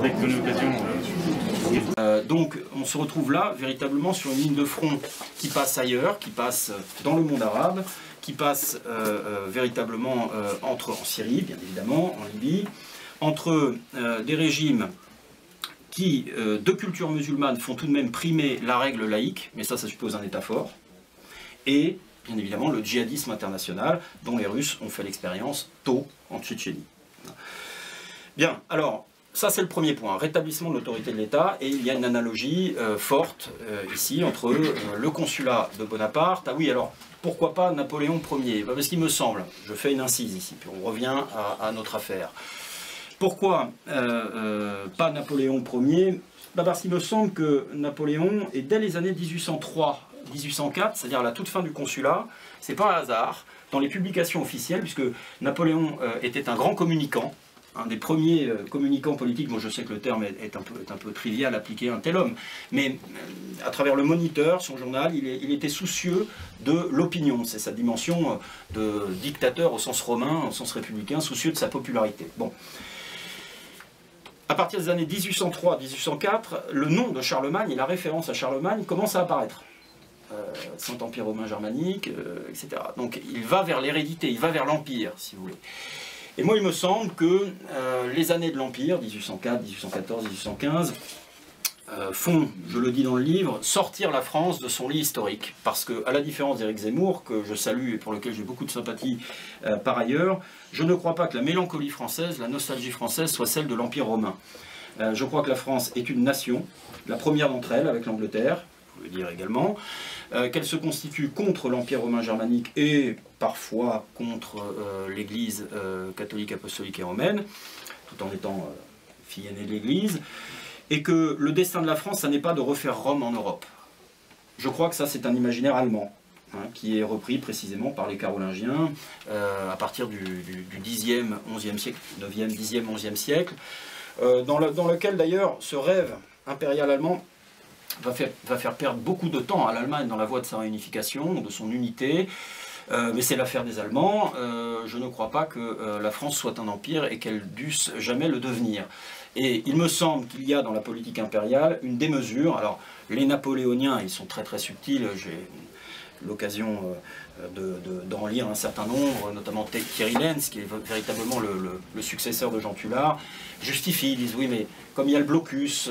Dès que l'occasion. Donc on se retrouve là véritablement sur une ligne de front qui passe ailleurs, qui passe dans le monde arabe, qui passe véritablement en Syrie, bien évidemment, en Libye, entre des régimes qui, de culture musulmane, font tout de même primer la règle laïque, mais ça suppose un État fort, et bien évidemment le djihadisme international, dont les Russes ont fait l'expérience tôt en Tchétchénie. Bien, alors, ça c'est le premier point, rétablissement de l'autorité de l'État, et il y a une analogie forte ici entre le consulat de Bonaparte. Ah oui, alors, pourquoi pas Napoléon Ier? Parce qu'il me semble, je fais une incise ici, puis on revient à notre affaire. Pourquoi pas Napoléon Ier? Parce qu'il me semble que Napoléon, et dès les années 1803-1804, c'est-à-dire à la toute fin du consulat, c'est pas un hasard, dans les publications officielles, puisque Napoléon était un grand communicant, un des premiers communicants politiques. Moi je sais que le terme est un peu trivial à appliquer à un tel homme, mais à travers le Moniteur, son journal, il était soucieux de l'opinion. C'est sa dimension de dictateur au sens romain, au sens républicain, soucieux de sa popularité. Bon. À partir des années 1803-1804, le nom de Charlemagne et la référence à Charlemagne commencent à apparaître. Saint-Empire romain germanique, etc. Donc il va vers l'hérédité, il va vers l'Empire, si vous voulez. Et moi, il me semble que les années de l'Empire, 1804, 1814, 1815, font, je le dis dans le livre, sortir la France de son lit historique. Parce que, à la différence d'Éric Zemmour, que je salue et pour lequel j'ai beaucoup de sympathie par ailleurs, je ne crois pas que la mélancolie française, la nostalgie française, soit celle de l'Empire romain. Je crois que la France est une nation, la première d'entre elles, avec l'Angleterre, je veux dire également, qu'elle se constitue contre l'Empire romain germanique et parfois contre l'Église catholique, apostolique et romaine, tout en étant fille aînée de l'Église, et que le destin de la France, ça n'est pas de refaire Rome en Europe. Je crois que ça, c'est un imaginaire allemand, hein, qui est repris précisément par les Carolingiens à partir du 10e, 11e siècle, 9e, 10e, 11e siècle, dans lequel d'ailleurs ce rêve impérial allemand va faire perdre beaucoup de temps à l'Allemagne dans la voie de sa réunification, de son unité, mais c'est l'affaire des Allemands. Je ne crois pas que la France soit un empire et qu'elle dusse jamais le devenir. Et il me semble qu'il y a dans la politique impériale une démesure. Alors, les napoléoniens, ils sont très très subtils, j'ai l'occasion d'en lire un certain nombre, notamment Thierry Lenz, qui est véritablement le successeur de Jean Tullard, justifie, ils disent oui, mais comme il y a le blocus,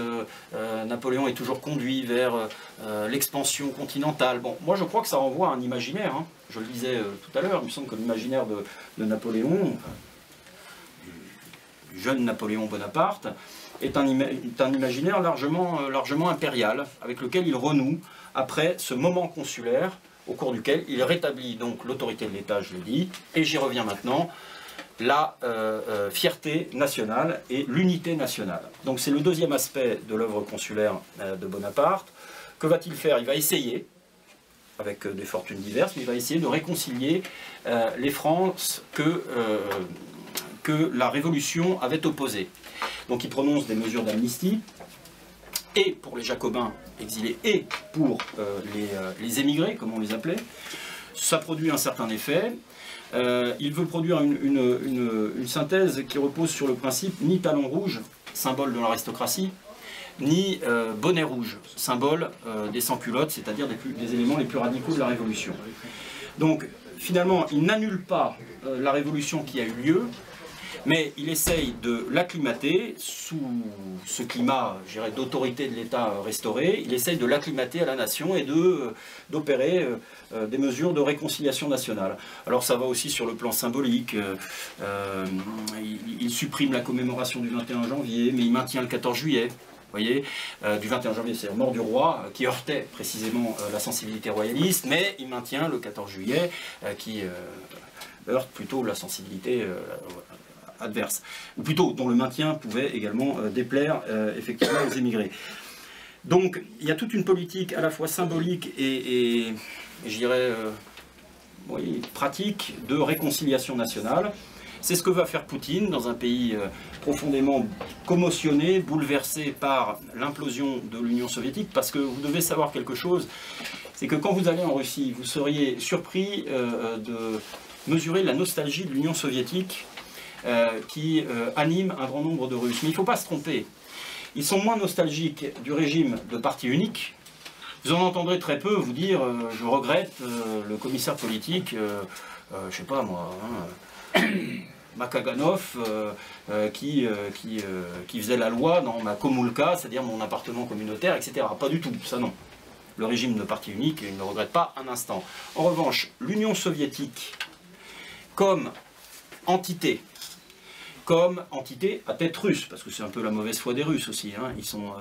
Napoléon est toujours conduit vers l'expansion continentale. Bon, moi je crois que ça renvoie à un imaginaire, hein. Je le disais tout à l'heure, il me semble que l'imaginaire de Napoléon, du jeune Napoléon Bonaparte, est un imaginaire largement impérial, avec lequel il renoue après ce moment consulaire, au cours duquel il rétablit donc l'autorité de l'État, je l'ai dit, et j'y reviens maintenant, la fierté nationale et l'unité nationale. Donc c'est le deuxième aspect de l'œuvre consulaire de Bonaparte. Que va-t-il faire? Il va essayer, avec des fortunes diverses, mais il va essayer de réconcilier les Frances que la Révolution avait opposées. Donc il prononce des mesures d'amnistie, et pour les Jacobins exilés, et pour les émigrés, comme on les appelait. Ça produit un certain effet. Il veut produire une synthèse qui repose sur le principe ni talon rouge, symbole de l'aristocratie, ni bonnet rouge, symbole des sans-culottes, c'est-à-dire des éléments les plus radicaux de la Révolution. Donc finalement, il n'annule pas la Révolution qui a eu lieu, mais il essaye de l'acclimater sous ce climat, je dirais, d'autorité de l'État restauré. Il essaye de l'acclimater à la nation et d'opérer des mesures de réconciliation nationale. Alors ça va aussi sur le plan symbolique. Il supprime la commémoration du 21 janvier, mais il maintient le 14 juillet. Vous voyez, du 21 janvier, c'est la mort du roi, qui heurtait précisément la sensibilité royaliste, mais il maintient le 14 juillet, qui heurte plutôt la sensibilité adverse, ou plutôt dont le maintien pouvait également déplaire effectivement aux émigrés. Donc il y a toute une politique à la fois symbolique et je dirais oui, pratique de réconciliation nationale. C'est ce que va faire Poutine dans un pays profondément commotionné, bouleversé par l'implosion de l'Union soviétique, parce que vous devez savoir quelque chose, c'est que quand vous allez en Russie, vous seriez surpris de mesurer la nostalgie de l'Union soviétique qui anime un grand nombre de Russes. Mais il ne faut pas se tromper. Ils sont moins nostalgiques du régime de parti unique. Vous en entendrez très peu vous dire je regrette le commissaire politique, je sais pas moi, Makaganov, qui faisait la loi dans ma komulka, c'est-à-dire mon appartement communautaire, etc. Pas du tout, ça non. Le régime de parti unique, il ne le regrette pas un instant. En revanche, l'Union soviétique, comme entité à tête russe, parce que c'est un peu la mauvaise foi des Russes aussi, hein. Ils sont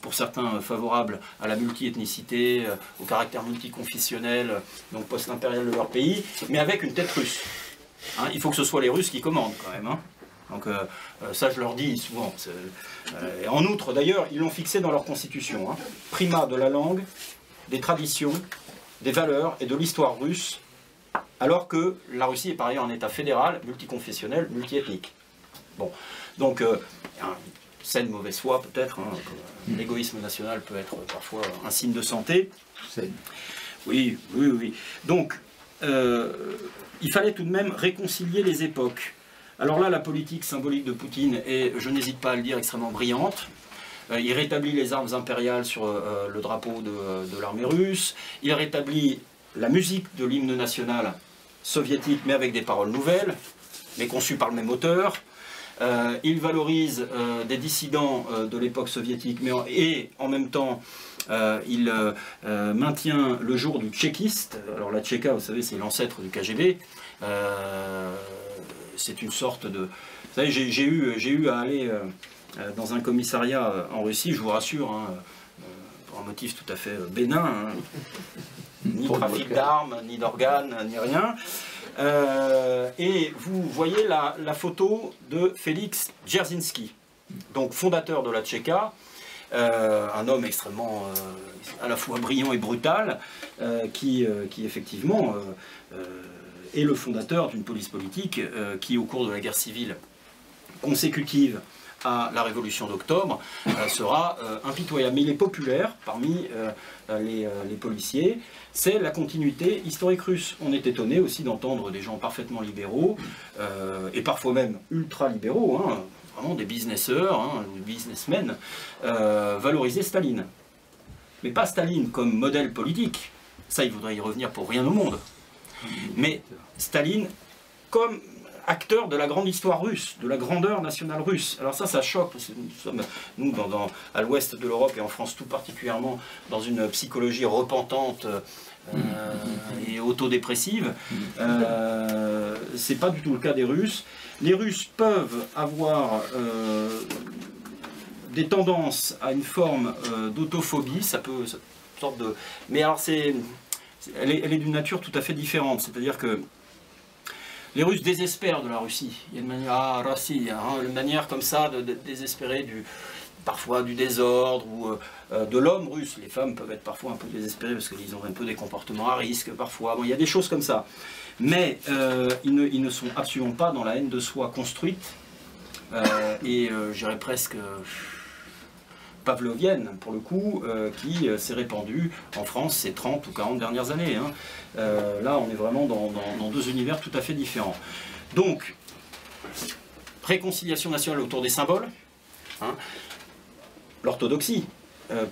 pour certains favorables à la multi-ethnicité, au caractère multiconfessionnel, donc post-impérial de leur pays, mais avec une tête russe. Hein, il faut que ce soit les Russes qui commandent quand même. Hein. Donc ça je leur dis souvent. Et en outre d'ailleurs, ils l'ont fixé dans leur constitution. Hein. Primat de la langue, des traditions, des valeurs et de l'histoire russe, alors que la Russie est par ailleurs un État fédéral, multiconfessionnel, multiethnique. Bon, donc saine mauvaise foi peut-être, hein, l'égoïsme national peut être parfois un signe de santé. Oui. Donc, il fallait tout de même réconcilier les époques. Alors là, la politique symbolique de Poutine est, je n'hésite pas à le dire, extrêmement brillante. Il rétablit les armes impériales sur le drapeau de l'armée russe. Il rétablit la musique de l'hymne national soviétique, mais avec des paroles nouvelles, mais conçues par le même auteur. Il valorise des dissidents de l'époque soviétique, et en même temps, il maintient le jour du tchéquiste. Alors la Tchéka, vous savez, c'est l'ancêtre du KGB. C'est une sorte de... Vous savez, j'ai eu à aller dans un commissariat en Russie, je vous rassure, hein, pour un motif tout à fait bénin, hein, ni trafic d'armes, ni d'organes, ni rien. Et vous voyez la photo de Félix Dzerzhinsky, donc fondateur de la Tchéka, un homme extrêmement à la fois brillant et brutal, qui effectivement est le fondateur d'une police politique qui, au cours de la guerre civile consécutive à la révolution d'octobre, sera impitoyable. Mais il est populaire parmi les policiers. C'est la continuité historique russe. On est étonné aussi d'entendre des gens parfaitement libéraux, et parfois même ultra-libéraux, hein, vraiment des businesseurs, hein, des businessmen, valoriser Staline. Mais pas Staline comme modèle politique, ça il voudrait y revenir pour rien au monde, mais Staline comme acteur de la grande histoire russe, de la grandeur nationale russe. Alors ça choque, parce que nous sommes, à l'ouest de l'Europe et en France tout particulièrement, dans une psychologie repentante et autodépressive. C'est pas du tout le cas des Russes. Les Russes peuvent avoir des tendances à une forme d'autophobie, ça peut, une sorte de... Mais alors elle est d'une nature tout à fait différente, c'est-à-dire que les Russes désespèrent de la Russie. Il y a une manière, une manière comme ça de désespérer parfois du désordre ou de l'homme russe. Les femmes peuvent être parfois un peu désespérées parce qu'ils ont un peu des comportements à risque parfois. Bon, il y a des choses comme ça. Mais ils ne sont absolument pas dans la haine de soi construite et je dirais presque pavlovienne pour le coup, qui s'est répandue en France ces 30 ou 40 dernières années. Hein. Là, on est vraiment dans deux univers tout à fait différents. Donc, réconciliation nationale autour des symboles, hein. L'orthodoxie.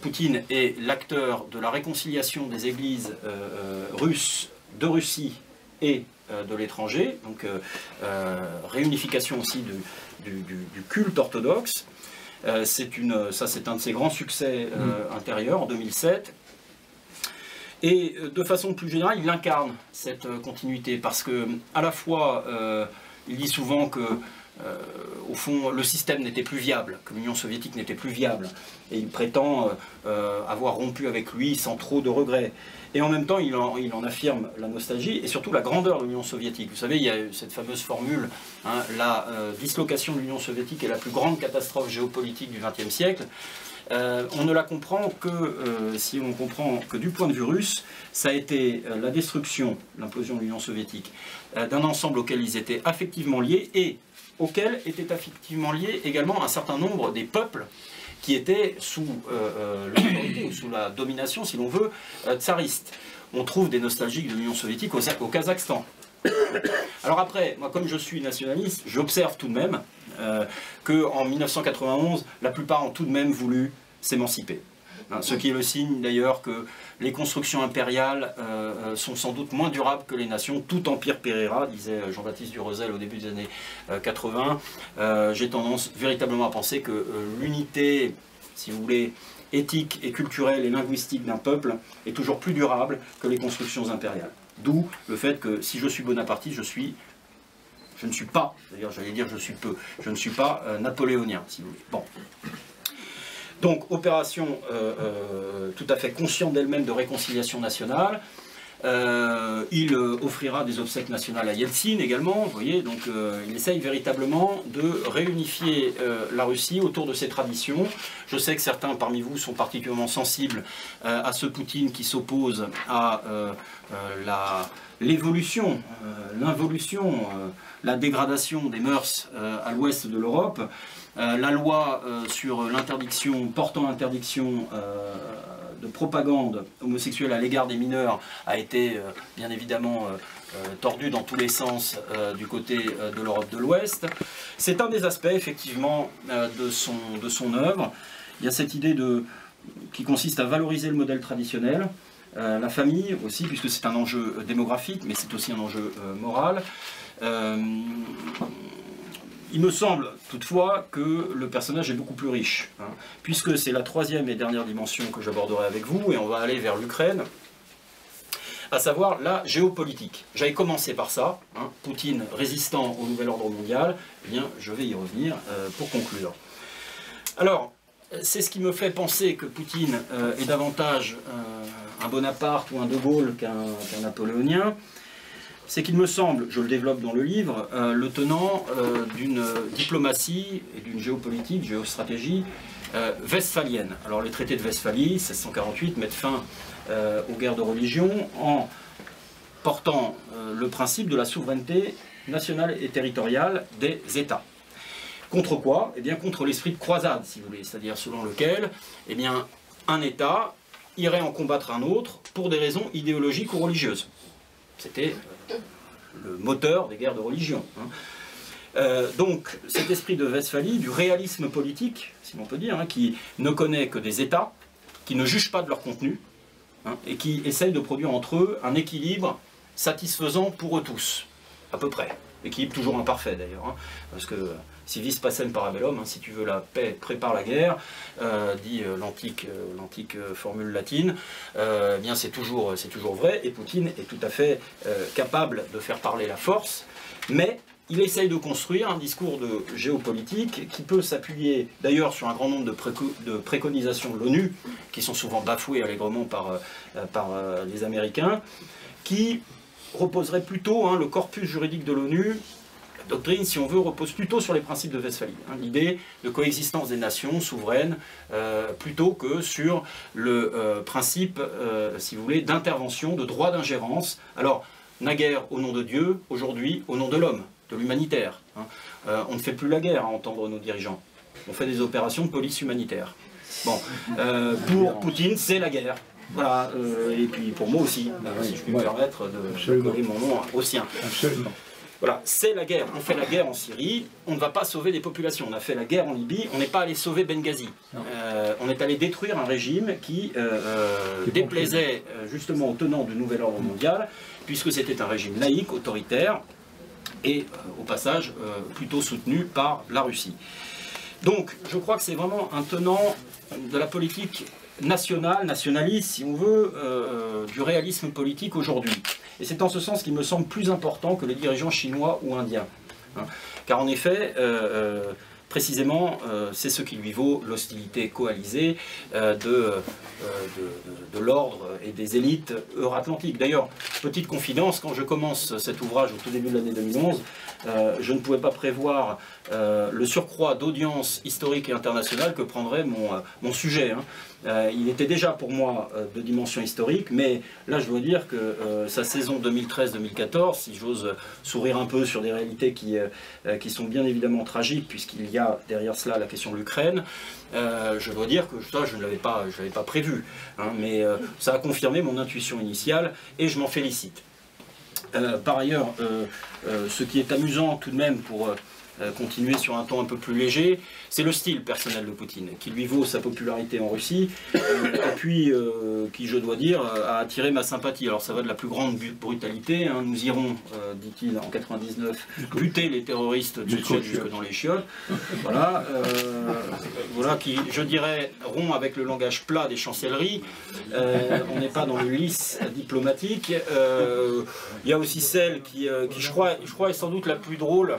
Poutine est l'acteur de la réconciliation des églises russes de Russie et de l'étranger, donc réunification aussi du culte orthodoxe. C'est un de ses grands succès intérieurs en 2007. Et de façon plus générale, il incarne cette continuité parce que, à la fois, il dit souvent que, au fond, le système n'était plus viable, que l'Union soviétique n'était plus viable, et il prétend avoir rompu avec lui sans trop de regrets. Et en même temps, il en affirme la nostalgie et surtout la grandeur de l'Union soviétique. Vous savez, il y a cette fameuse formule, hein, la dislocation de l'Union soviétique est la plus grande catastrophe géopolitique du XXe siècle. On ne la comprend que si on comprend que du point de vue russe, ça a été la destruction, l'implosion de l'Union soviétique, d'un ensemble auquel ils étaient affectivement liés et auquel étaient affectivement liés également un certain nombre des peuples qui étaient sous l'autorité ou sous la domination, si l'on veut, tsariste. On trouve des nostalgiques de l'Union soviétique au Kazakhstan. Alors après, moi comme je suis nationaliste, j'observe tout de même qu'en 1991, la plupart ont tout de même voulu s'émanciper. Ce qui est le signe d'ailleurs que les constructions impériales sont sans doute moins durables que les nations. Tout empire périra, disait Jean-Baptiste Durezel au début des années 80. J'ai tendance véritablement à penser que l'unité, si vous voulez, éthique et culturelle et linguistique d'un peuple est toujours plus durable que les constructions impériales. D'où le fait que si je suis bonapartiste, je ne suis pas, d'ailleurs j'allais dire je suis peu, je ne suis pas napoléonien, si vous voulez. Bon. Donc, opération tout à fait consciente d'elle-même de réconciliation nationale. Il offrira des obsèques nationales à Yeltsin également, vous voyez, donc il essaye véritablement de réunifier la Russie autour de ses traditions. Je sais que certains parmi vous sont particulièrement sensibles à ce Poutine qui s'oppose à l'évolution, l'involution, la dégradation des mœurs à l'ouest de l'Europe. La loi sur l'interdiction, portant interdiction de propagande homosexuelle à l'égard des mineurs a été bien évidemment tordue dans tous les sens du côté de l'Europe de l'Ouest. C'est un des aspects effectivement de son œuvre. Il y a cette idée qui consiste à valoriser le modèle traditionnel, la famille aussi, puisque c'est un enjeu démographique, mais c'est aussi un enjeu moral. Il me semble toutefois que le personnage est beaucoup plus riche, puisque c'est la troisième et dernière dimension que j'aborderai avec vous, et on va aller vers l'Ukraine, à savoir la géopolitique. J'avais commencé par ça, Poutine résistant au nouvel ordre mondial, eh bien je vais y revenir pour conclure. Alors, c'est ce qui me fait penser que Poutine est davantage un Bonaparte ou un De Gaulle qu'un napoléonien. C'est qu'il me semble, je le développe dans le livre, le tenant d'une diplomatie et d'une géopolitique, géostratégie westphalienne. Alors les traités de Westphalie, 1648, mettent fin aux guerres de religion en portant le principe de la souveraineté nationale et territoriale des États. Contre quoi? Eh bien contre l'esprit de croisade, si vous voulez, c'est-à-dire selon lequel eh bien, un État irait en combattre un autre pour des raisons idéologiques ou religieuses. C'était le moteur des guerres de religion. Donc cet esprit de Westphalie, du réalisme politique, si l'on peut dire, qui ne connaît que des États, qui ne jugent pas de leur contenu, et qui essayent de produire entre eux un équilibre satisfaisant pour eux tous, à peu près. Équilibre toujours imparfait d'ailleurs, parce que si vis pacem parabellum, si tu veux la paix, prépare la guerre, dit l'antique formule latine, eh bien c'est toujours vrai, et Poutine est tout à fait capable de faire parler la force, mais il essaye de construire un discours de géopolitique qui peut s'appuyer d'ailleurs sur un grand nombre de préconisations de l'ONU, qui sont souvent bafouées allègrement par les Américains, qui reposerait plutôt, le corpus juridique de l'ONU, la doctrine, si on veut, repose plutôt sur les principes de Westphalie. L'idée de coexistence des nations souveraines, plutôt que sur le principe, si vous voulez, d'intervention, de droit d'ingérence. Alors, naguère au nom de Dieu, aujourd'hui au nom de l'homme, de l'humanitaire. On ne fait plus la guerre à entendre nos dirigeants. On fait des opérations de police humanitaire. Bon, pour Poutine, c'est la guerre. Voilà, et puis pour moi aussi, si je puis me permettre de coller mon nom au sien. Absolument. Voilà, c'est la guerre. On fait la guerre en Syrie, on ne va pas sauver des populations. On a fait la guerre en Libye, on n'est pas allé sauver Benghazi. On est allé détruire un régime qui déplaisait justement aux tenants du nouvel ordre mondial, puisque c'était un régime laïque, autoritaire, et au passage plutôt soutenu par la Russie. Donc, je crois que c'est vraiment un tenant de la politique nationale, nationaliste, si on veut, du réalisme politique aujourd'hui. Et c'est en ce sens qu'il me semble plus important que les dirigeants chinois ou indiens. Car en effet, précisément, c'est ce qui lui vaut l'hostilité coalisée de l'ordre et des élites euro-atlantiques. D'ailleurs, petite confidence, quand je commence cet ouvrage au tout début de l'année 2011, je ne pouvais pas prévoir le surcroît d'audience historique et internationale que prendrait mon sujet. Il était déjà pour moi de dimension historique, mais là je dois dire que sa saison 2013-2014, si j'ose sourire un peu sur des réalités qui sont bien évidemment tragiques, puisqu'il y a derrière cela la question de l'Ukraine, je dois dire que ça je ne l'avais pas prévu, mais ça a confirmé mon intuition initiale et je m'en félicite. Par ailleurs, ce qui est amusant tout de même pour continuer sur un ton un peu plus léger, c'est le style personnel de Poutine, qui lui vaut sa popularité en Russie, et puis qui, je dois dire, a attiré ma sympathie. Alors ça va de la plus grande brutalité, hein. Nous irons, dit-il en 99, buter les terroristes tchétchènes jusque dans les chiottes. Voilà, voilà qui, je dirais, rompt avec le langage plat des chancelleries. On n'est pas dans le lisse diplomatique. Il y a aussi celle qui je crois, est sans doute la plus drôle.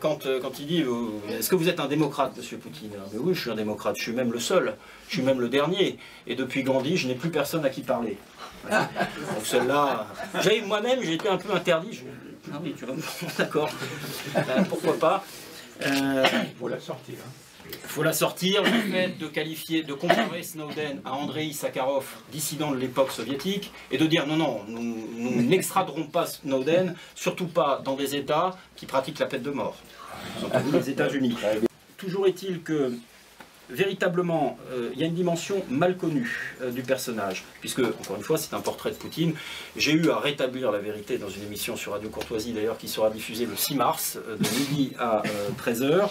Quand il dit « Est-ce que vous êtes un démocrate, monsieur Poutine ?» Mais oui, je suis un démocrate, je suis même le seul, je suis même le dernier. Et depuis Gandhi, je n'ai plus personne à qui parler. Voilà. Donc celle-là... Moi-même, j'ai été un peu interdit. Ah oui, tu vois, d'accord. Pourquoi pas. Il faut la sortir. Il faut la sortir. Le fait de comparer Snowden à Andrei Sakharov, dissident de l'époque soviétique, et de dire non, nous n'extraderons pas Snowden, surtout pas dans des États qui pratiquent la peine de mort, surtout les États-Unis. Toujours est-il que, véritablement, il y a une dimension mal connue du personnage, puisque, encore une fois, c'est un portrait de Poutine. J'ai eu à rétablir la vérité dans une émission sur Radio Courtoisie, d'ailleurs, qui sera diffusée le 6 mars, de midi à 13h.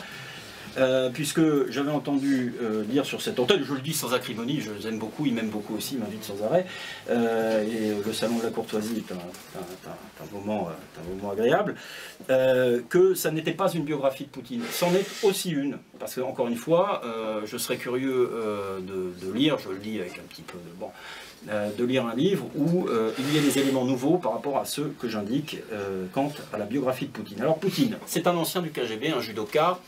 Puisque j'avais entendu dire sur cette antenne, je le dis sans acrimonie, je les aime beaucoup, ils m'aiment beaucoup aussi, ils m'invitent sans arrêt, et le salon de la courtoisie est un moment agréable, que ça n'était pas une biographie de Poutine. C'en est aussi une, parce que, encore une fois, je serais curieux de lire, je le dis avec un petit peu de... Bon, de lire un livre où il y a des éléments nouveaux par rapport à ceux que j'indique quant à la biographie de Poutine. Alors Poutine, c'est un ancien du KGB, un judoka,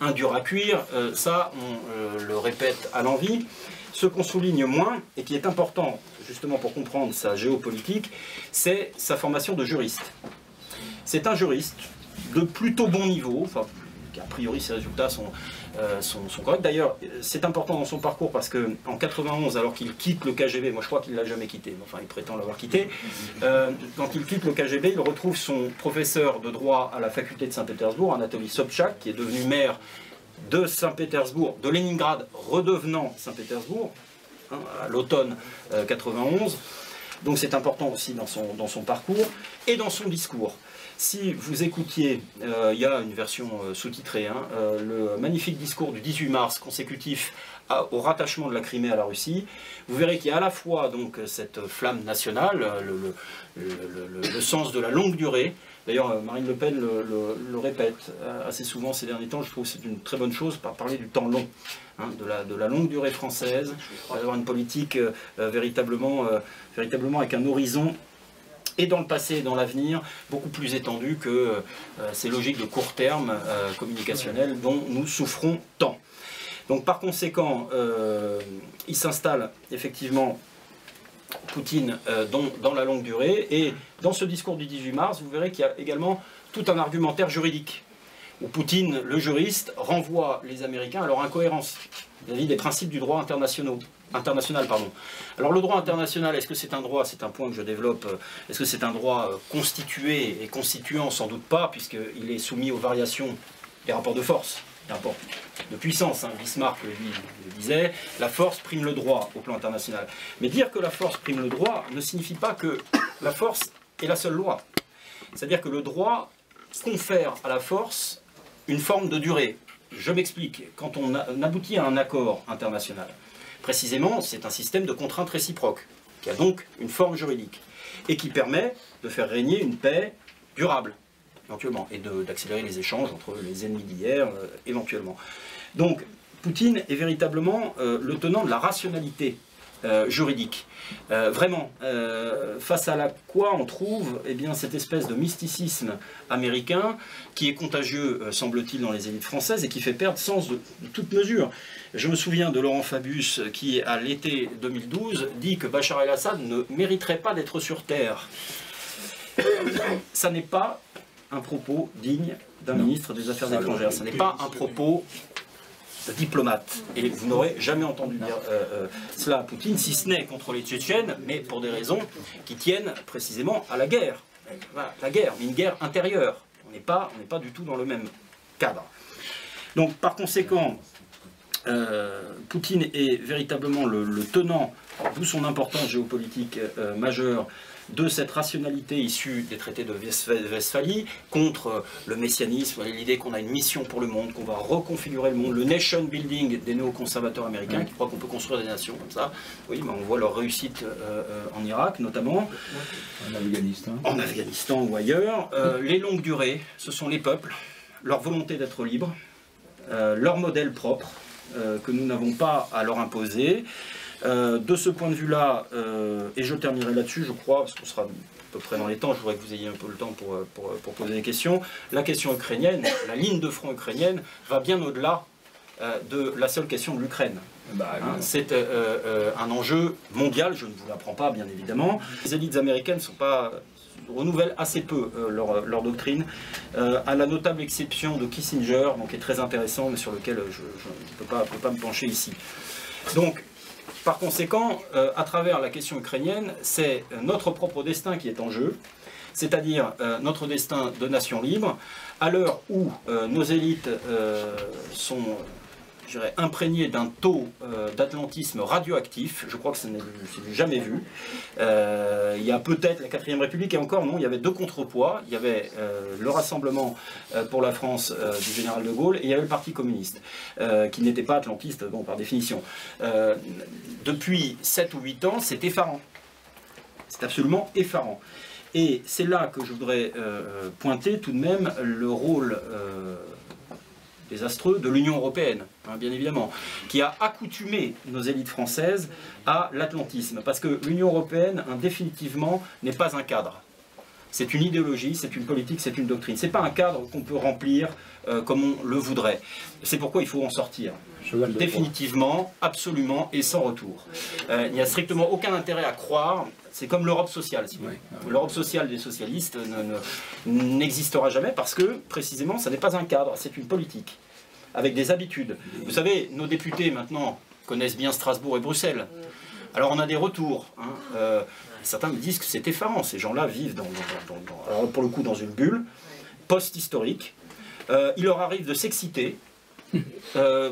un dur à cuire, ça on le répète à l'envi. Ce qu'on souligne moins, et qui est important justement pour comprendre sa géopolitique, c'est sa formation de juriste. C'est un juriste de plutôt bon niveau, enfin, a priori ses résultats sont corrects. D'ailleurs, c'est important dans son parcours parce qu'en 91, alors qu'il quitte le KGB, moi je crois qu'il ne l'a jamais quitté, mais enfin il prétend l'avoir quitté, quand il quitte le KGB, il retrouve son professeur de droit à la faculté de Saint-Pétersbourg, Anatoly Sobchak, qui est devenu maire de Saint-Pétersbourg, de Leningrad, redevenant Saint-Pétersbourg, hein, à l'automne 91. Donc c'est important aussi dans son parcours et dans son discours. Si vous écoutiez, il y a une version sous-titrée, hein, le magnifique discours du 18 mars consécutif au rattachement de la Crimée à la Russie, vous verrez qu'il y a à la fois donc, cette flamme nationale, le sens de la longue durée. D'ailleurs, Marine Le Pen le répète assez souvent ces derniers temps, je trouve que c'est une très bonne chose, par parler du temps long, hein, de la longue durée française, d'avoir une politique véritablement avec un horizon et dans le passé et dans l'avenir, beaucoup plus étendu que ces logiques de court terme communicationnelles dont nous souffrons tant. Donc par conséquent, il s'installe effectivement, Poutine, dans la longue durée, et dans ce discours du 18 mars, vous verrez qu'il y a également tout un argumentaire juridique, où Poutine, le juriste, renvoie les Américains à leur incohérence vis-à-vis des principes du droit international. Alors le droit international, est-ce que c'est un droit, c'est un point que je développe, est-ce que c'est un droit constitué et constituant? Sans doute pas, puisqu'il est soumis aux variations des rapports de force, des rapports de puissance, hein. Bismarck le disait, la force prime le droit au plan international. Mais dire que la force prime le droit ne signifie pas que la force est la seule loi. C'est-à-dire que le droit confère à la force une forme de durée. Je m'explique, quand on aboutit à un accord international, précisément, c'est un système de contraintes réciproques, qui a donc une forme juridique, et qui permet de faire régner une paix durable, éventuellement, et d'accélérer les échanges entre les ennemis d'hier, éventuellement. Donc, Poutine est véritablement le tenant de la rationalité juridique. Vraiment, face à quoi on trouve cette espèce de mysticisme américain qui est contagieux, semble-t-il, dans les élites françaises et qui fait perdre sens de toute mesure. Je me souviens de Laurent Fabius qui, à l'été 2012, dit que Bachar el-Assad ne mériterait pas d'être sur Terre. Ça n'est pas un propos digne d'un ministre des Affaires étrangères. Ça n'est pas un propos de diplomate. Et vous n'aurez jamais entendu dire cela à Poutine, si ce n'est contre les Tchétchènes, mais pour des raisons qui tiennent précisément à la guerre. Voilà, la guerre, mais une guerre intérieure. On n'est pas du tout dans le même cadre. Donc, par conséquent, Poutine est véritablement le tenant, d'où son importance géopolitique majeure, de cette rationalité issue des traités de Westphalie contre le messianisme, l'idée qu'on a une mission pour le monde, qu'on va reconfigurer le monde, le nation building des néoconservateurs américains qui croient qu'on peut construire des nations comme ça. Oui, mais on voit leur réussite en Irak notamment, en Afghanistan ou ailleurs. Les longues durées, ce sont les peuples, leur volonté d'être libres, leur modèle propre que nous n'avons pas à leur imposer. De ce point de vue-là, et je terminerai là-dessus, je crois, parce qu'on sera à peu près dans les temps, je voudrais que vous ayez un peu le temps pour poser des questions. La question ukrainienne, la ligne de front ukrainienne, va bien au-delà de la seule question de l'Ukraine. C'est un enjeu mondial, je ne vous l'apprends pas, bien évidemment. Les élites américaines renouvellent assez peu leur doctrine, à la notable exception de Kissinger, donc, qui est très intéressant, mais sur lequel je ne peux pas me pencher ici. Donc, par conséquent, à travers la question ukrainienne, c'est notre propre destin qui est en jeu, c'est-à-dire notre destin de nation libre, à l'heure où nos élites sont, je dirais, imprégnées d'un taux d'atlantisme radioactif. Je crois que c'est du jamais vu. Il y a peut-être la 4ème République, et encore non, il y avait deux contrepoids. Il y avait le Rassemblement pour la France du général de Gaulle, et il y avait le Parti communiste, qui n'était pas atlantiste, bon, par définition. Depuis 7 ou 8 ans, c'est effarant. C'est absolument effarant. Et c'est là que je voudrais pointer tout de même le rôle désastreux de l'Union européenne, hein, bien évidemment, qui a accoutumé nos élites françaises à l'atlantisme. Parce que l'Union européenne, définitivement, n'est pas un cadre. C'est une idéologie, c'est une politique, c'est une doctrine. Ce n'est pas un cadre qu'on peut remplir comme on le voudrait. C'est pourquoi il faut en sortir. Définitivement, absolument et sans retour. Il n'y a strictement aucun intérêt à croire. C'est comme l'Europe sociale. Si l'Europe sociale des socialistes n'existera jamais parce que, précisément, ça n'est pas un cadre, c'est une politique, avec des habitudes. Vous savez, nos députés, maintenant, connaissent bien Strasbourg et Bruxelles. Alors, on a des retours. Hein, certains me disent que c'est effarant. Ces gens-là vivent, alors pour le coup, dans une bulle post-historique. Il leur arrive de s'exciter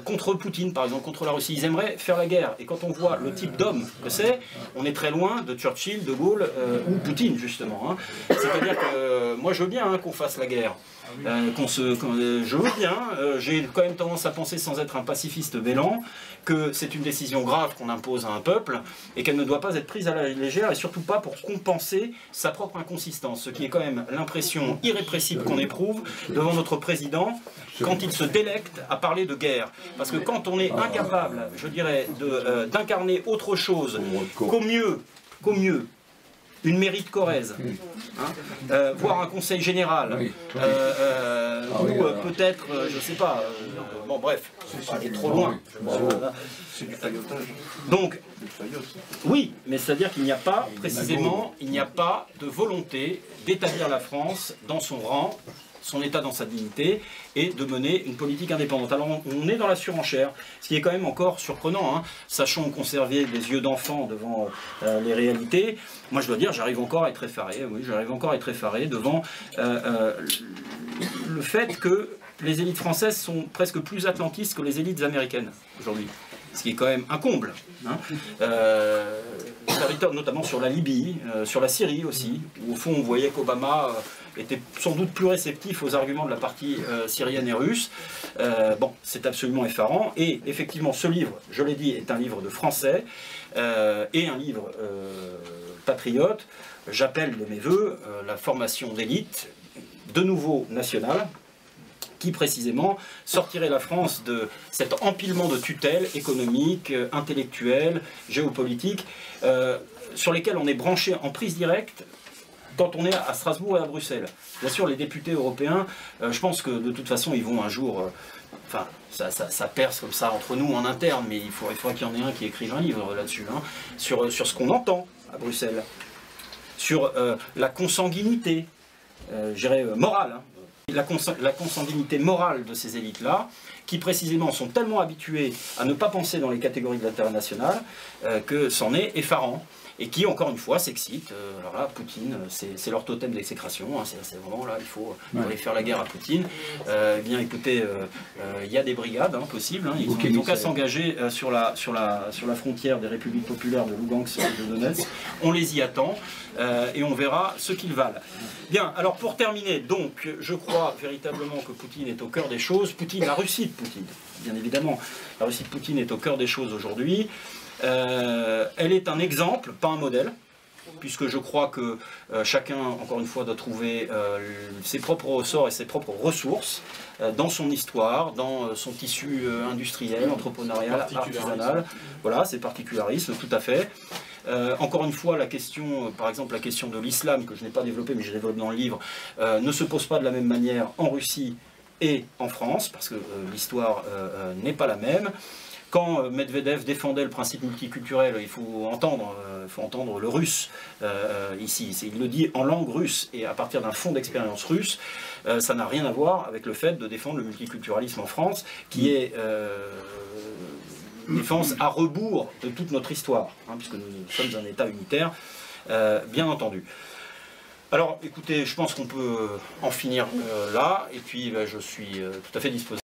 contre Poutine, par exemple, contre la Russie. Ils aimeraient faire la guerre. Et quand on voit le type d'homme que c'est, on est très loin de Churchill, de Gaulle ou Poutine, justement. Hein. C'est-à-dire que moi, je veux bien qu'on fasse la guerre. Je veux bien. J'ai quand même tendance à penser, sans être un pacifiste vélant, que c'est une décision grave qu'on impose à un peuple et qu'elle ne doit pas être prise à la légère, et surtout pas pour compenser sa propre inconsistance, ce qui est quand même l'impression irrépressible qu'on éprouve devant notre président quand il se délecte à parler de guerre. Parce que quand on est incapable, je dirais, d'incarner autre chose qu'au mieux, une mairie de Corrèze, hein, voire un conseil général, ou peut-être, je ne sais pas, bon bref, c'est trop loin. Donc, oui, mais c'est-à-dire qu'il n'y a pas, précisément, il n'y a pas de volonté d'établir la France dans son rang, son état dans sa dignité, et de mener une politique indépendante. Alors on est dans la surenchère, ce qui est quand même encore surprenant, hein. Sachons conserver des yeux d'enfant devant les réalités. Moi je dois dire, j'arrive encore à être effaré, oui, j'arrive encore à être effaré devant le fait que les élites françaises sont presque plus atlantistes que les élites américaines aujourd'hui. Ce qui est quand même un comble, hein. Notamment sur la Libye, sur la Syrie aussi, où au fond on voyait qu'Obama était sans doute plus réceptif aux arguments de la partie syrienne et russe. Bon, c'est absolument effarant. Et effectivement, ce livre, je l'ai dit, est un livre de français et un livre patriote. J'appelle de mes voeux la formation d'élite, de nouveau nationale, qui précisément sortirait la France de cet empilement de tutelles économiques, intellectuelles, géopolitiques, sur lesquelles on est branché en prise directe quand on est à Strasbourg et à Bruxelles. Bien sûr, les députés européens, je pense que de toute façon, ils vont un jour... Enfin, ça perce comme ça entre nous en interne, mais il faudra qu'il y en ait un qui écrive un livre là-dessus, hein, sur ce qu'on entend à Bruxelles, sur la consanguinité, je dirais morale, hein, la consanguinité morale de ces élites-là, qui précisément sont tellement habituées à ne pas penser dans les catégories de l'intérêt national, que c'en est effarant. et qui, encore une fois, s'excitent. Alors là, Poutine, c'est leur totem d'exécration, hein, c'est vraiment là, il faut aller faire la guerre à Poutine. Eh bien, écoutez, il y a des brigades possibles, hein, ils n'ont qu'à s'engager sur la frontière des républiques populaires de Lugansk et de Donetsk. On les y attend et on verra ce qu'ils valent. Bien, alors pour terminer, donc, je crois véritablement que Poutine est au cœur des choses. La Russie de Poutine, bien évidemment, la Russie de Poutine est au cœur des choses aujourd'hui. Elle est un exemple, pas un modèle, puisque je crois que chacun, encore une fois, doit trouver ses propres ressorts et ses propres ressources dans son histoire, dans son tissu industriel, entrepreneurial, artisanal. Voilà, c'est particularisme, tout à fait. Encore une fois, la question, par exemple la question de l'islam, que je n'ai pas développée, mais je développe dans le livre, ne se pose pas de la même manière en Russie et en France, parce que l'histoire n'est pas la même. Quand Medvedev défendait le principe multiculturel, il faut entendre le russe ici. Il le dit en langue russe et à partir d'un fond d'expérience russe. Ça n'a rien à voir avec le fait de défendre le multiculturalisme en France, qui est une défense à rebours de toute notre histoire, hein, puisque nous sommes un État unitaire, bien entendu. Alors, écoutez, je pense qu'on peut en finir là, et puis je suis tout à fait disposé.